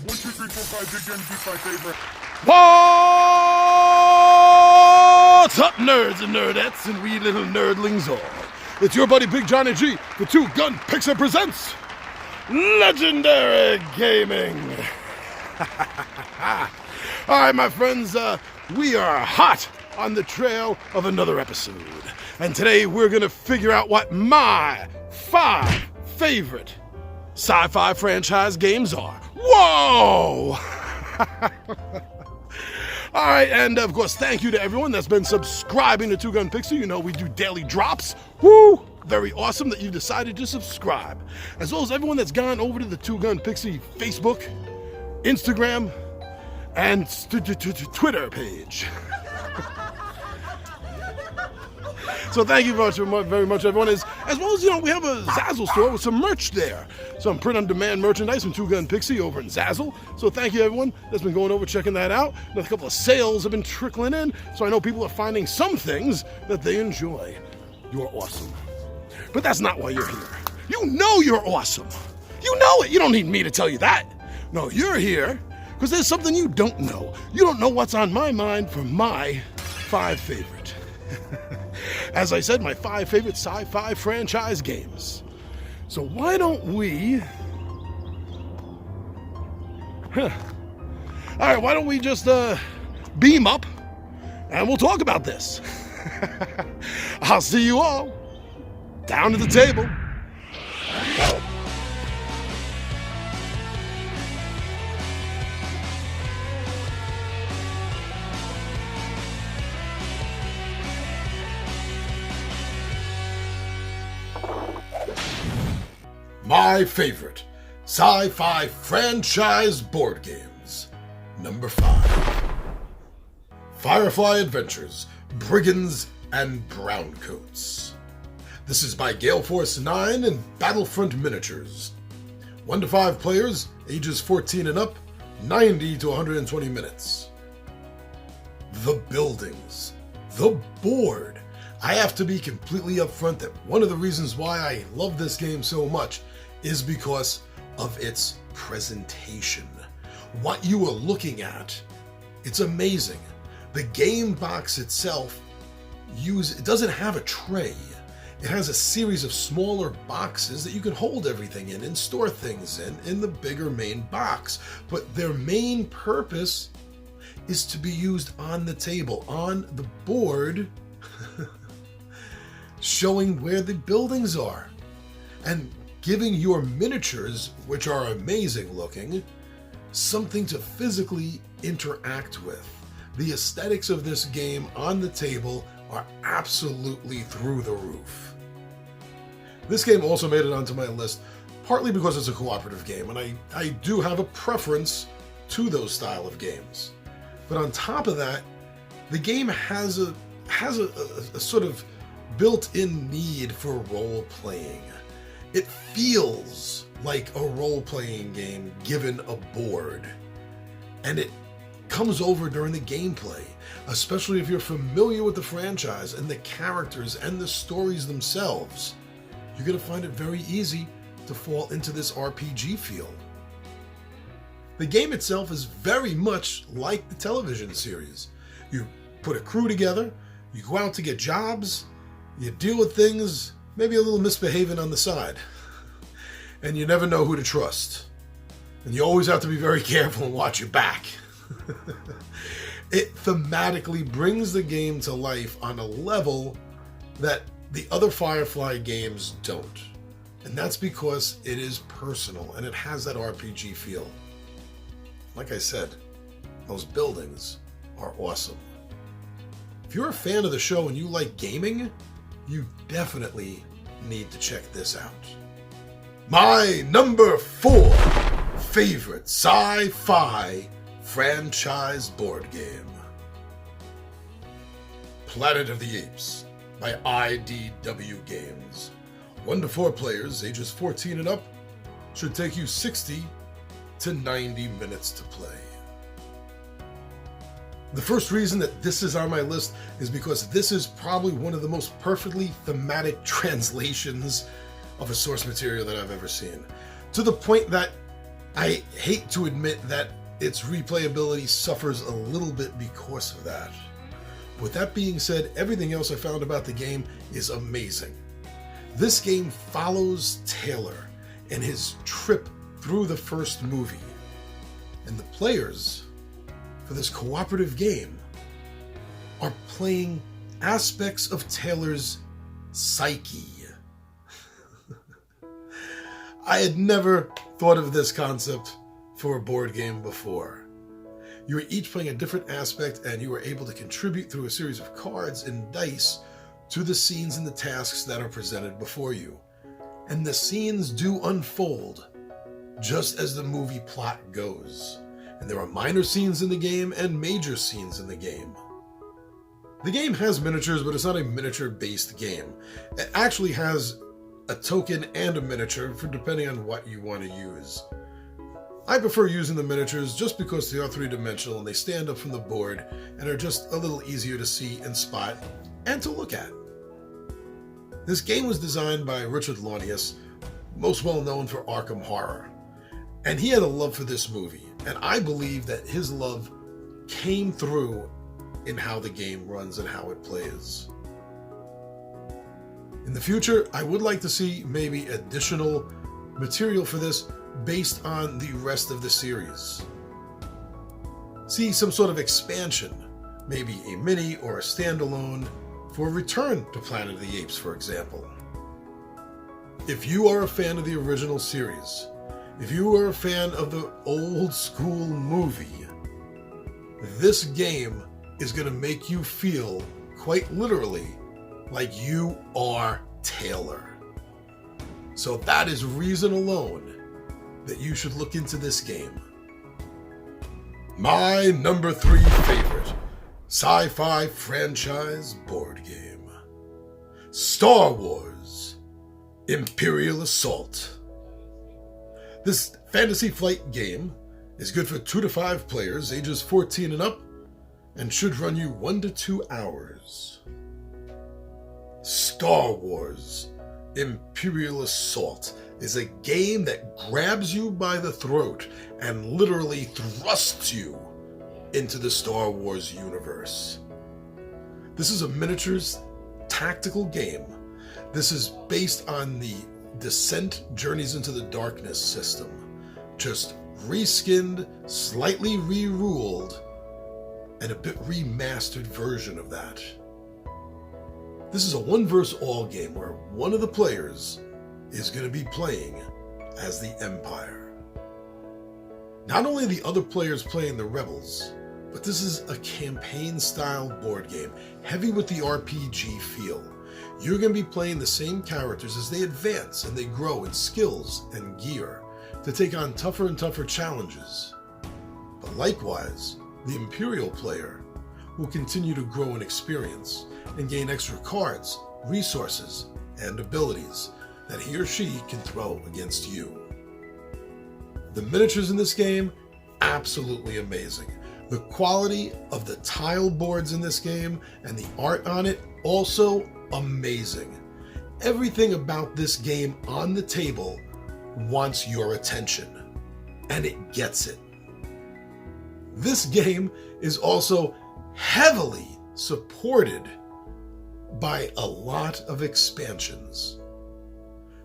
1, 2, 3, 4, 5, big gun, beat my favorite. What's up, nerds and nerdettes and wee little nerdlings all? It's your buddy Big Johnny G, the Two Gun Pixie presents Legendary Gaming. All right, my friends, we are hot on the trail of another episode. And today we're going to figure out what my 5 favorite sci-fi franchise games are. Whoa! All right, and of course, thank you to everyone that's been subscribing to Two Gun Pixie. You know, we do daily drops. Woo! Very awesome that you decided to subscribe. As well as everyone that's gone over to the Two Gun Pixie Facebook, Instagram, and Twitter page. So thank you very much, everyone. As well as, you know, we have a Zazzle store with some merch there. Some print-on-demand merchandise from Two Gun Pixie over in Zazzle. So thank you, everyone that's been going over checking that out. And a couple of sales have been trickling in, so I know people are finding some things that they enjoy. You're awesome. But that's not why you're here. You know you're awesome. You know it. You don't need me to tell you that. No, you're here because there's something you don't know. You don't know what's on my mind for my 5 favorite. As I said, my 5 favorite sci-fi franchise games. So why don't we... All right, why don't we just beam up and we'll talk about this. I'll see you all down at the table. My favorite sci-fi franchise board games. Number 5. Firefly Adventures, Brigands and Browncoats. This is by Gale Force 9 and Battlefront Miniatures. 1 to 5 players, ages 14 and up, 90 to 120 minutes. The buildings. The board. I have to be completely upfront that one of the reasons why I love this game so much is because of its presentation. What you are looking at, it's amazing. The game box itself, it doesn't have a tray. It has a series of smaller boxes that you can hold everything in and store things in the bigger main box. But their main purpose is to be used on the table, on the board, showing where the buildings are and giving your miniatures, which are amazing looking, something to physically interact with. The aesthetics of this game on the table are absolutely through the roof. This game also made it onto my list partly because it's a cooperative game, and I do have a preference to those style of games. But on top of that, the game has a sort of built-in need for role-playing. It feels like a role-playing game given a board, and it comes over during the gameplay, especially if you're familiar with the franchise and the characters and the stories themselves. You're going to find it very easy to fall into this RPG feel. The game itself is very much like the television series. You put a crew together, you go out to get jobs, you deal with things, maybe a little misbehaving on the side, and you never know who to trust. And you always have to be very careful and watch your back. It thematically brings the game to life on a level that the other Firefly games don't. And that's because it is personal and it has that RPG feel. Like I said, those buildings are awesome. If you're a fan of the show and you like gaming, you definitely need to check this out. My number 4 favorite sci-fi franchise board game. Planet of the Apes by IDW Games. 1 to 4 players, ages 14 and up, should take you 60 to 90 minutes to play. The first reason that this is on my list is because this is probably one of the most perfectly thematic translations of a source material that I've ever seen. To the point that I hate to admit that its replayability suffers a little bit because of that. With that being said, everything else I found about the game is amazing. This game follows Taylor and his trip through the first movie. And the players for this cooperative game are playing aspects of Taylor's psyche. I had never thought of this concept for a board game before. You were each playing a different aspect, and you were able to contribute through a series of cards and dice to the scenes and the tasks that are presented before you. And the scenes do unfold just as the movie plot goes. And there are minor scenes in the game and major scenes in the game. The game has miniatures, but it's not a miniature-based game. It actually has a token and a miniature for depending on what you want to use. I prefer using the miniatures just because they are three-dimensional and they stand up from the board and are just a little easier to see and spot and to look at. This game was designed by Richard Launius, most well known for Arkham Horror, and he had a love for this movie, and I believe that his love came through in how the game runs and how it plays. In the future, I would like to see maybe additional material for this based on the rest of the series. See some sort of expansion, maybe a mini or a standalone, for Return to Planet of the Apes, for example. If you are a fan of the original series, if you are a fan of the old school movie, this game is going to make you feel, quite literally, like you are Taylor. So that is reason alone that you should look into this game. My number 3 favorite sci-fi franchise board game. Star Wars Imperial Assault. This fantasy flight game is good for 2 to 5 players, ages 14 and up, and should run you 1 to 2 hours. Star Wars Imperial Assault is a game that grabs you by the throat and literally thrusts you into the Star Wars universe. This is a miniatures tactical game. This is based on the Descent Journeys into the Darkness system, just reskinned, slightly re-ruled, and a bit remastered version of that. This is a one versus all game where one of the players is going to be playing as the Empire. Not only the other players playing the Rebels, but this is a campaign-style board game, heavy with the RPG feel. You're going to be playing the same characters as they advance and they grow in skills and gear to take on tougher and tougher challenges. But likewise, the Imperial player will continue to grow in experience and gain extra cards, resources, and abilities that he or she can throw against you. The miniatures in this game, absolutely amazing. The quality of the tile boards in this game and the art on it, also amazing. Everything about this game on the table wants your attention, and it gets it. This game is also heavily supported by a lot of expansions.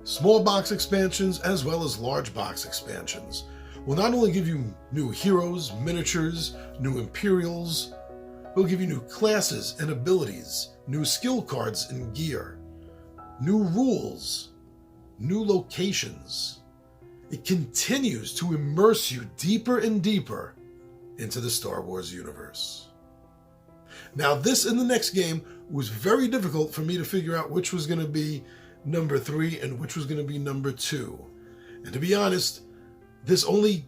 Small box expansions as well as large box expansions will not only give you new heroes, miniatures, new Imperials, but will give you new classes and abilities, new skill cards and gear, new rules, new locations. It continues to immerse you deeper and deeper into the Star Wars universe. Now, this and the next game was very difficult for me to figure out which was going to be number 3 and which was going to be number 2. And to be honest, this only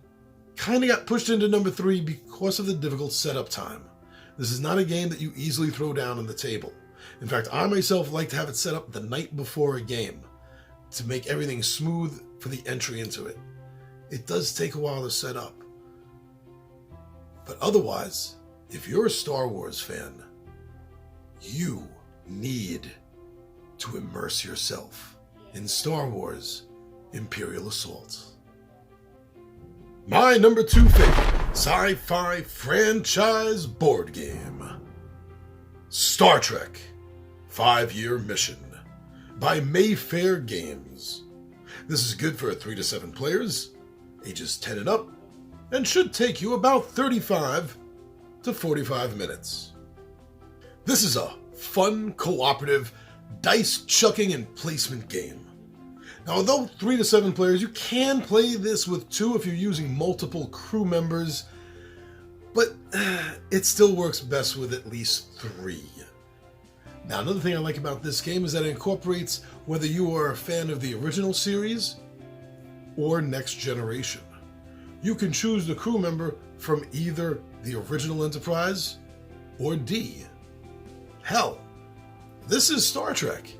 kind of got pushed into number 3 because of the difficult setup time. This is not a game that you easily throw down on the table. In fact, I myself like to have it set up the night before a game to make everything smooth for the entry into it. It does take a while to set up. But otherwise, if you're a Star Wars fan, you need to immerse yourself in Star Wars Imperial Assault. My number 2 favorite sci-fi franchise board game. Star Trek 5-Year Mission by Mayfair Games. This is good for 3 to 7 players, ages 10 and up, and should take you about 35 to 45 minutes. This is a fun, cooperative, dice chucking and placement game. Now, although 3 to 7 players, you can play this with 2 if you're using multiple crew members, but it still works best with at least 3. Now, another thing I like about this game is that it incorporates whether you are a fan of the original series or Next Generation. You can choose the crew member from either the original Enterprise or D. Hell, this is Star Trek.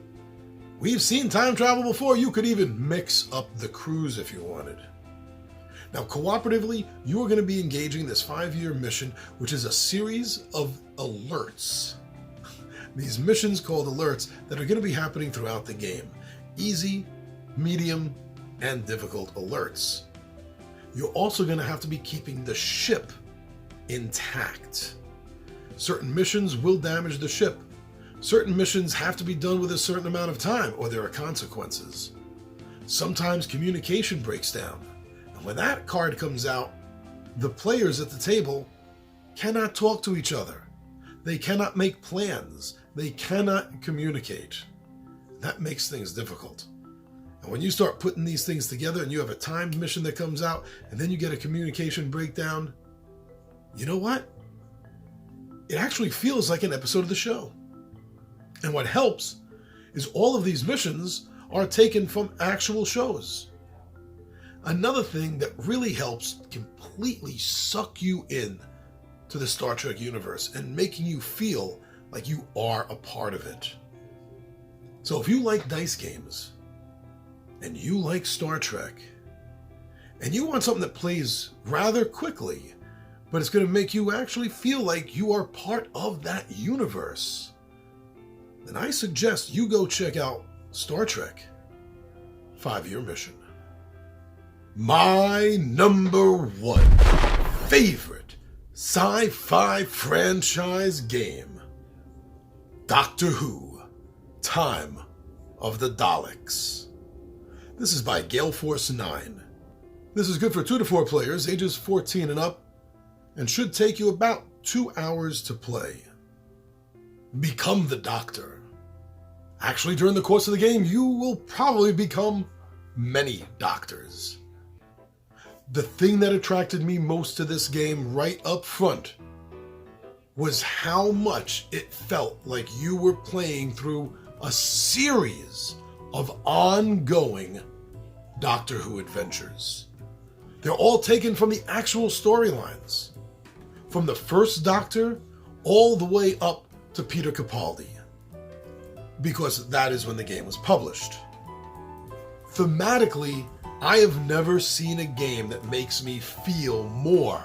We've seen time travel before. You could even mix up the crews if you wanted. Now, cooperatively, you are going to be engaging this 5-year mission, which is a series of alerts. These missions called alerts that are going to be happening throughout the game. Easy, medium, and difficult alerts. You're also going to have to be keeping the ship intact. Certain missions will damage the ship. Certain missions have to be done with a certain amount of time, or there are consequences. Sometimes communication breaks down, and when that card comes out, the players at the table cannot talk to each other. They cannot make plans. They cannot communicate. That makes things difficult. And when you start putting these things together and you have a timed mission that comes out, and then you get a communication breakdown, you know what? It actually feels like an episode of the show. And what helps is all of these missions are taken from actual shows. Another thing that really helps completely suck you in to the Star Trek universe and making you feel like you are a part of it. So if you like dice games and you like Star Trek and you want something that plays rather quickly, but it's going to make you actually feel like you are part of that universe, then I suggest you go check out Star Trek 5-Year Mission. My number 1 favorite sci-fi franchise game, Doctor Who, Time of the Daleks. This is by Gale Force 9. This is good for 2 to 4 players, ages 14 and up, and should take you about 2 hours to play. Become the Doctor. Actually, during the course of the game, you will probably become many doctors. The thing that attracted me most to this game right up front was how much it felt like you were playing through a series of ongoing Doctor Who adventures. They're all taken from the actual storylines, from the first Doctor all the way up to Peter Capaldi, because that is when the game was published. Thematically, I have never seen a game that makes me feel more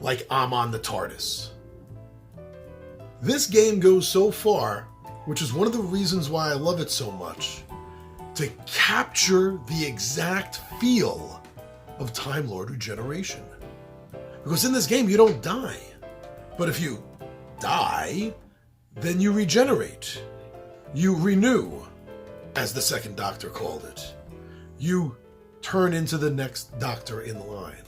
like I'm on the TARDIS. This game goes so far, which is one of the reasons why I love it so much, to capture the exact feel of Time Lord Regeneration. Because in this game, you don't die. But if you die, then you regenerate. You renew, as the second Doctor called it. You turn into the next Doctor in line.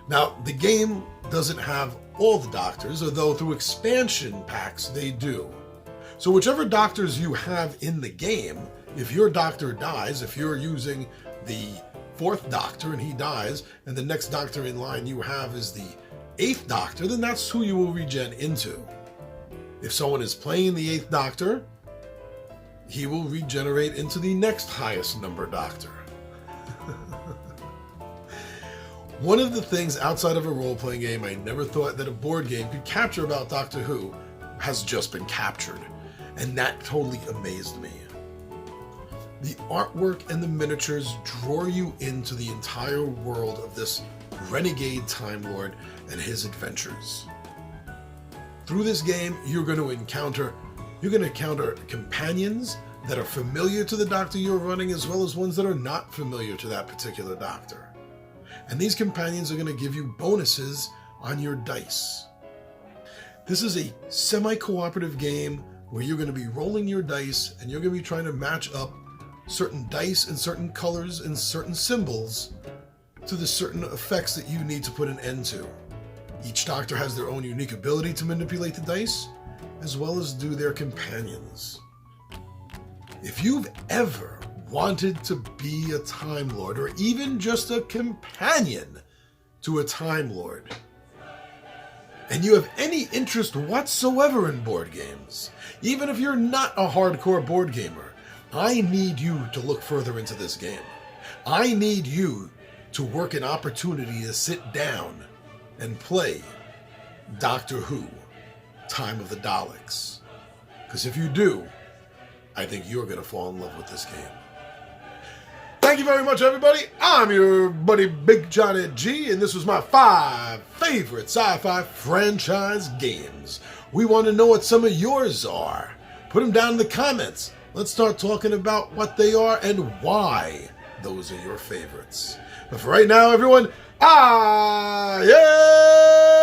Now, the game doesn't have all the Doctors, although through expansion packs they do. So whichever Doctors you have in the game, if your Doctor dies, if you're using the 4th Doctor and he dies, and the next Doctor in line you have is the 8th Doctor, then that's who you will regen into. If someone is playing the 8th Doctor, he will regenerate into the next highest number Doctor. One of the things outside of a role-playing game I never thought that a board game could capture about Doctor Who has just been captured, and that totally amazed me. The artwork and the miniatures draw you into the entire world of this renegade Time Lord and his adventures. Through this game, you're going to encounter companions that are familiar to the Doctor you're running, as well as ones that are not familiar to that particular Doctor. And these companions are going to give you bonuses on your dice. This is a semi-cooperative game where you're going to be rolling your dice and you're going to be trying to match up certain dice and certain colors and certain symbols to the certain effects that you need to put an end to. Each doctor has their own unique ability to manipulate the dice, as well as do their companions. If you've ever wanted to be a Time Lord, or even just a companion to a Time Lord, and you have any interest whatsoever in board games, even if you're not a hardcore board gamer, I need you to look further into this game. I need you to work an opportunity to sit down and play Doctor Who, Time of the Daleks. Because if you do, I think you're going to fall in love with this game. Thank you very much, everybody. I'm your buddy Big Johnny G, and this was my 5 favorite sci-fi franchise games. We want to know what some of yours are. Put them down in the comments. Let's start talking about what they are and why those are your favorites. But for right now, everyone, I am your buddy Big Johnny G, and this was my 5 favorite sci-fi franchise games. We want to know what some of yours are. Put them down in the comments. Let's start talking about what they are and why those are your favorites. For right now, everyone, I am your buddy Big Johnny G, and this was my 5 favorite sci-fi franchise games. We want to know what some of yours are. Put them down in the comments. Let's start talking about what they are and why those are your favorites.